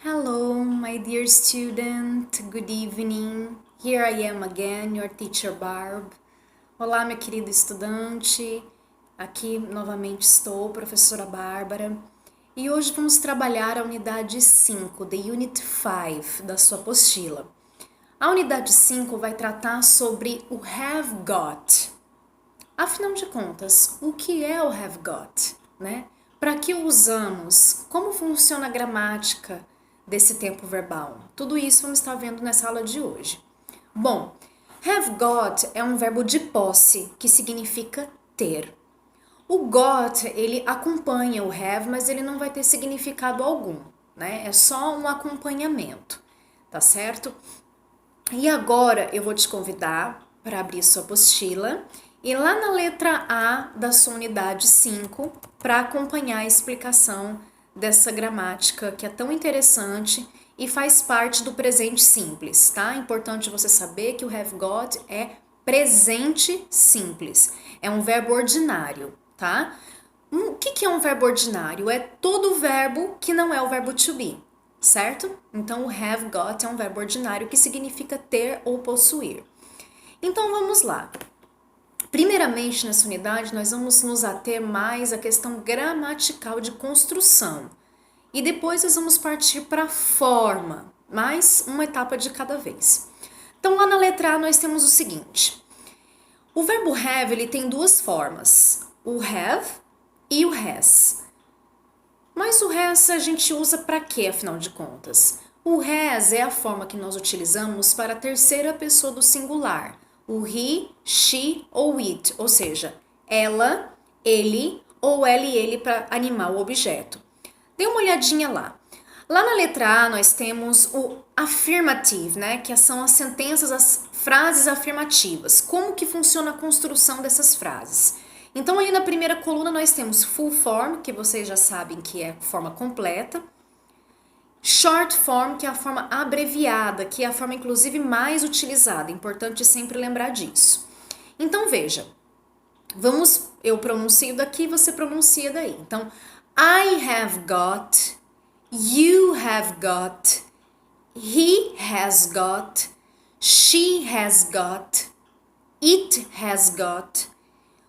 Hello, my dear student. Good evening. Here I am again, your teacher Barb. Olá, meu querido estudante. Aqui novamente estou, professora Bárbara. E hoje vamos trabalhar a unidade 5, the Unit 5 da sua apostila. A unidade 5 vai tratar sobre o have got. Afinal de contas, o que é o have got, né? Para que o usamos? Como funciona a gramática desse tempo verbal? Tudo isso vamos estar vendo nessa aula de hoje. Bom, have got é um verbo de posse, que significa ter. O got, ele acompanha o have, mas ele não vai ter significado algum, né? É só um acompanhamento, tá certo? E agora eu vou te convidar para abrir sua apostila e lá na letra A da sua unidade 5 para acompanhar a explicação dessa gramática que é tão interessante e faz parte do presente simples, tá? É importante você saber que o have got é presente simples, é um verbo ordinário, tá? O que é um verbo ordinário? É todo verbo que não é o verbo to be, certo? Então, o have got é um verbo ordinário que significa ter ou possuir. Então, vamos lá. Primeiramente, nessa unidade, nós vamos nos ater mais à questão gramatical de construção. E depois nós vamos partir para a forma, mais uma etapa de cada vez. Então, lá na letra A, nós temos o seguinte. O verbo have, ele tem duas formas. O have e o has. Mas o has a gente usa para quê, afinal de contas? O has é a forma que nós utilizamos para a terceira pessoa do singular. O he, she ou it, ou seja, ela, ele ou ela e ele para animar o objeto. Dê uma olhadinha lá. Lá na letra A nós temos o affirmative, né? Que são as sentenças, as frases afirmativas. Como que funciona a construção dessas frases? Então ali na primeira coluna nós temos full form, que vocês já sabem que é forma completa. Short form, que é a forma abreviada, que é a forma inclusive mais utilizada. Importante sempre lembrar disso. Então veja, eu pronuncio daqui, você pronuncia daí. Então, I have got, you have got, he has got, she has got, it has got,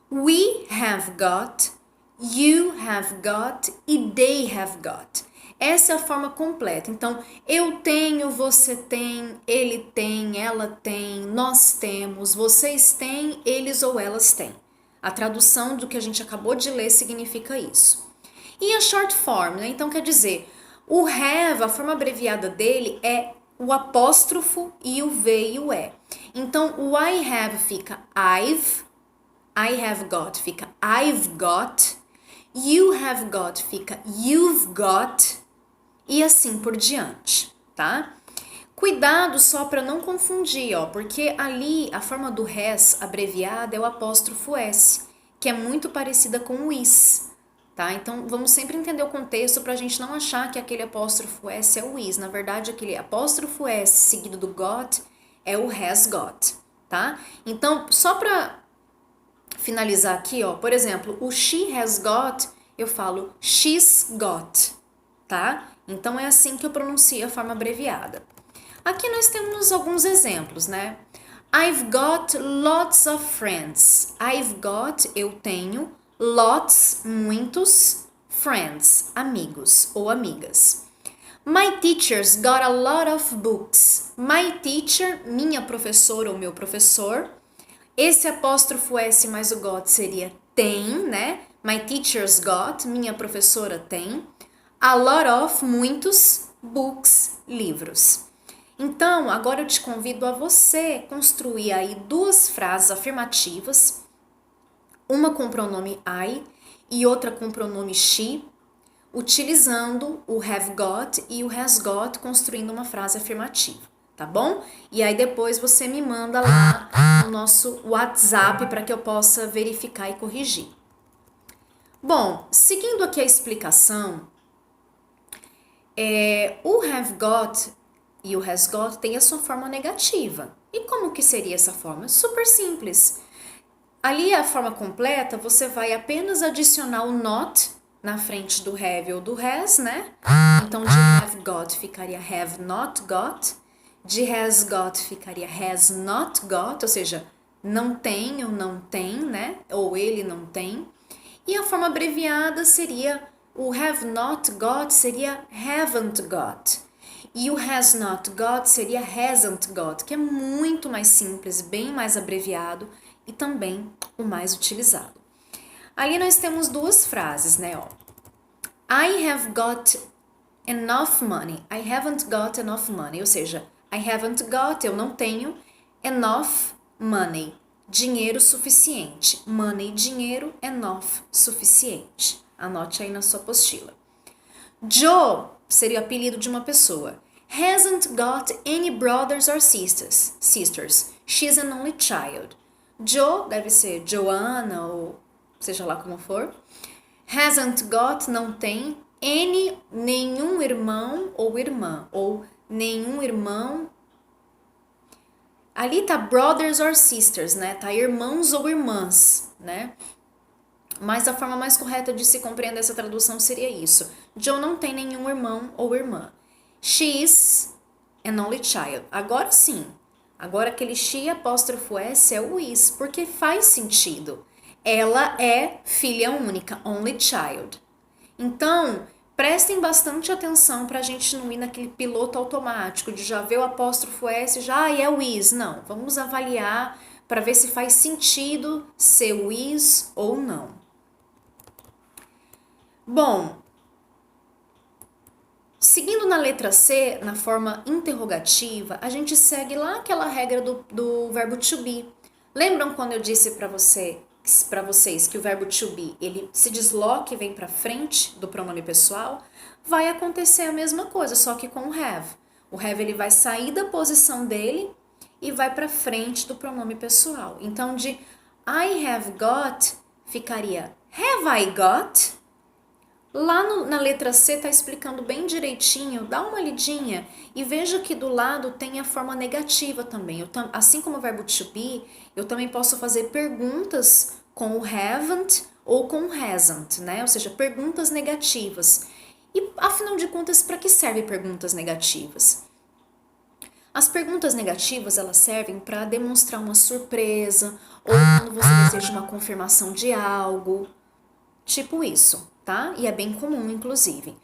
we have got, you have got e they have got. Essa é a forma completa. Então, eu tenho, você tem, ele tem, ela tem, nós temos, vocês têm, eles ou elas têm. A tradução do que a gente acabou de ler significa isso. E a short form, né? Então quer dizer, o have, a forma abreviada dele é o apóstrofo e o V e o E. Então o I have fica I have got fica I've got, you have got fica you've got e assim por diante, tá? Cuidado só para não confundir, ó, porque ali a forma do has abreviada é o apóstrofo S, que é muito parecida com o is, tá? Então vamos sempre entender o contexto para a gente não achar que aquele apóstrofo S é o is. Na verdade, aquele apóstrofo S seguido do got é o has got, tá? Então, só para finalizar aqui, ó, por exemplo, o she has got, eu falo she's got, tá? Então é assim que eu pronuncio a forma abreviada. Aqui nós temos alguns exemplos, né? I've got lots of friends. I've got, eu tenho, lots, muitos, friends, amigos ou amigas. My teacher's got a lot of books. My teacher, minha professora ou meu professor. Esse apóstrofo S mais o got seria tem, né? My teacher's got, minha professora tem. A lot of, muitos, books, livros. Então, agora eu te convido a você construir aí duas frases afirmativas, uma com o pronome I e outra com o pronome she, utilizando o have got e o has got, construindo uma frase afirmativa, tá bom? E aí depois você me manda lá no nosso WhatsApp para que eu possa verificar e corrigir. Bom, seguindo aqui a explicação, o have got e o has got tem a sua forma negativa. E como que seria essa forma? Super simples. Ali a forma completa, você vai apenas adicionar o not na frente do have ou do has, né? Então, de have got ficaria have not got. De has got ficaria has not got, ou seja, não tem ou não tem, né? Ou ele não tem. E a forma abreviada seria, o have not got seria haven't got. E o has not got seria hasn't got, que é muito mais simples, bem mais abreviado e também o mais utilizado. Ali nós temos duas frases, né? Ó. I have got enough money. I haven't got enough money. Ou seja, I haven't got, eu não tenho, enough money. Dinheiro suficiente. Money, dinheiro, enough, suficiente. Anote aí na sua apostila. Joe seria o apelido de uma pessoa. Hasn't got any brothers or sisters. She's an only child. Joe deve ser Joanna ou seja lá como for. Hasn't got, não tem. Any, nenhum irmão ou irmã. Ou nenhum irmão. Ali tá brothers or sisters, né? Tá irmãos ou irmãs, né? Mas a forma mais correta de se compreender essa tradução seria isso. Joe não tem nenhum irmão ou irmã. She's an only child. Agora sim. Agora aquele she apóstrofo S é o is, porque faz sentido. Ela é filha única, only child. Então, prestem bastante atenção para a gente não ir naquele piloto automático de já ver o apóstrofo S, já é o is. Não, vamos avaliar para ver se faz sentido ser o is ou não. Bom, seguindo na letra C, na forma interrogativa, a gente segue lá aquela regra do verbo to be. Lembram quando eu disse para vocês que o verbo to be, ele se desloca e vem para frente do pronome pessoal? Vai acontecer a mesma coisa, só que com o have. O have ele vai sair da posição dele e vai para frente do pronome pessoal. Então, de I have got, ficaria have I got? Lá na letra C está explicando bem direitinho, dá uma lidinha e veja que do lado tem a forma negativa também. Assim como o verbo to be, eu também posso fazer perguntas com o haven't ou com o hasn't, né? Ou seja, perguntas negativas. E afinal de contas, para que servem perguntas negativas? As perguntas negativas, elas servem para demonstrar uma surpresa ou quando você deseja uma confirmação de algo, tipo isso, tá? E é bem comum, inclusive.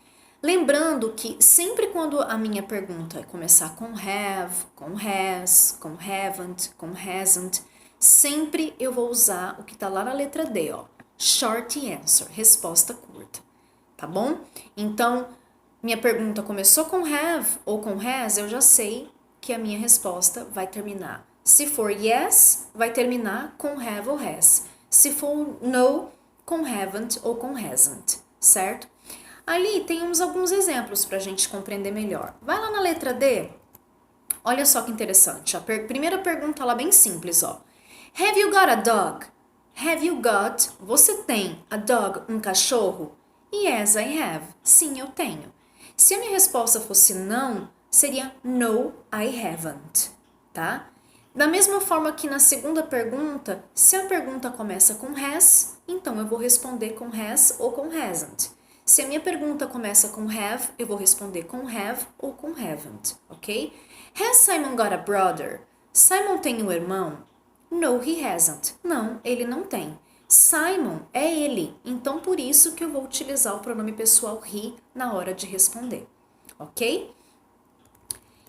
Lembrando que sempre quando a minha pergunta começar com have, com has, com haven't, com hasn't, sempre eu vou usar o que está lá na letra D, ó. Short answer, resposta curta, tá bom? Então, minha pergunta começou com have ou com has, eu já sei que a minha resposta vai terminar. Se for yes, vai terminar com have ou has. Se for no, com haven't ou com hasn't, certo? Ali temos alguns exemplos para a gente compreender melhor. Vai lá na letra D. Olha só que interessante. A primeira pergunta lá bem simples, ó. Have you got a dog? Have you got? Você tem a dog, um cachorro? Yes, I have. Sim, eu tenho. Se a minha resposta fosse não, seria no, I haven't, tá? Da mesma forma que na segunda pergunta, se a pergunta começa com has, então eu vou responder com has ou com hasn't. Se a minha pergunta começa com have, eu vou responder com have ou com haven't, ok? Has Simon got a brother? Simon tem um irmão? No, he hasn't. Não, ele não tem. Simon é ele, então por isso que eu vou utilizar o pronome pessoal he na hora de responder, ok?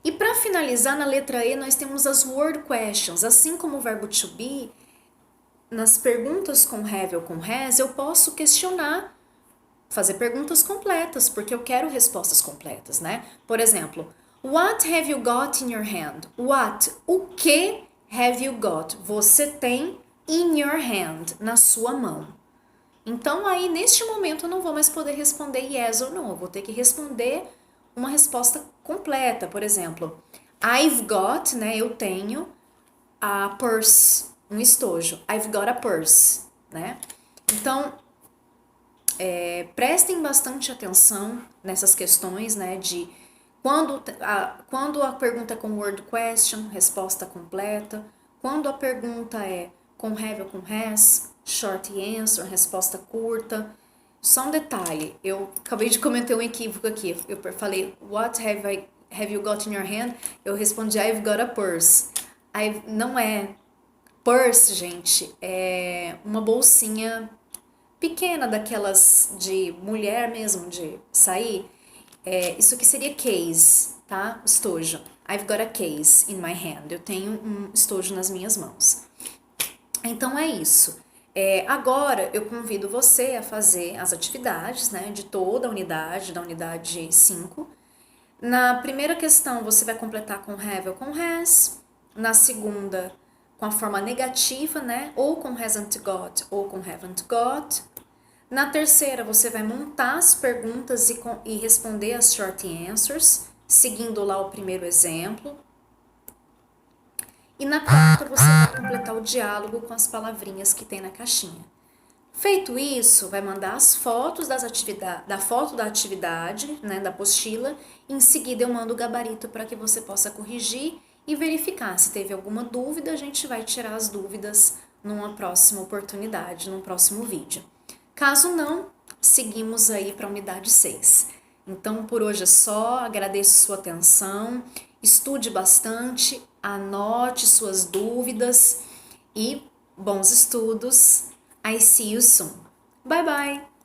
E para finalizar, na letra E, nós temos as word questions. Assim como o verbo to be, nas perguntas com have ou com has, eu posso questionar, fazer perguntas completas, porque eu quero respostas completas, né? Por exemplo, what have you got in your hand? What? O que have you got? Você tem in your hand, na sua mão. Então, aí, neste momento, eu não vou mais poder responder yes ou no. Eu vou ter que responder uma resposta completa. Por exemplo, I've got, né? Eu tenho a purse, um estojo. I've got a purse, né? Então, prestem bastante atenção nessas questões, né? De quando a pergunta é com word question, resposta completa. Quando a pergunta é com have ou com has, short answer, resposta curta. Só um detalhe, eu acabei de cometer um equívoco aqui. Eu falei, what have you got in your hand? Eu respondi, I've got a purse. Não é purse, gente, é uma bolsinha pequena, daquelas de mulher mesmo, de sair. Isso aqui seria case, tá? Estojo. I've got a case in my hand. Eu tenho um estojo nas minhas mãos. Então é isso. Agora eu convido você a fazer as atividades, né, de toda a unidade, da unidade 5. Na primeira questão você vai completar com have ou com has. Na segunda, com a forma negativa, né, ou com hasn't got ou com haven't got. Na terceira, você vai montar as perguntas e responder as short answers, seguindo lá o primeiro exemplo. E na quarta, você vai completar o diálogo com as palavrinhas que tem na caixinha. Feito isso, vai mandar as fotos da foto da atividade, né, da apostila. Em seguida, eu mando o gabarito para que você possa corrigir e verificar. Se teve alguma dúvida, a gente vai tirar as dúvidas numa próxima oportunidade, num próximo vídeo. Caso não, seguimos aí para a unidade 6. Então, por hoje é só, agradeço sua atenção, estude bastante, anote suas dúvidas e bons estudos. I see you soon. Bye bye!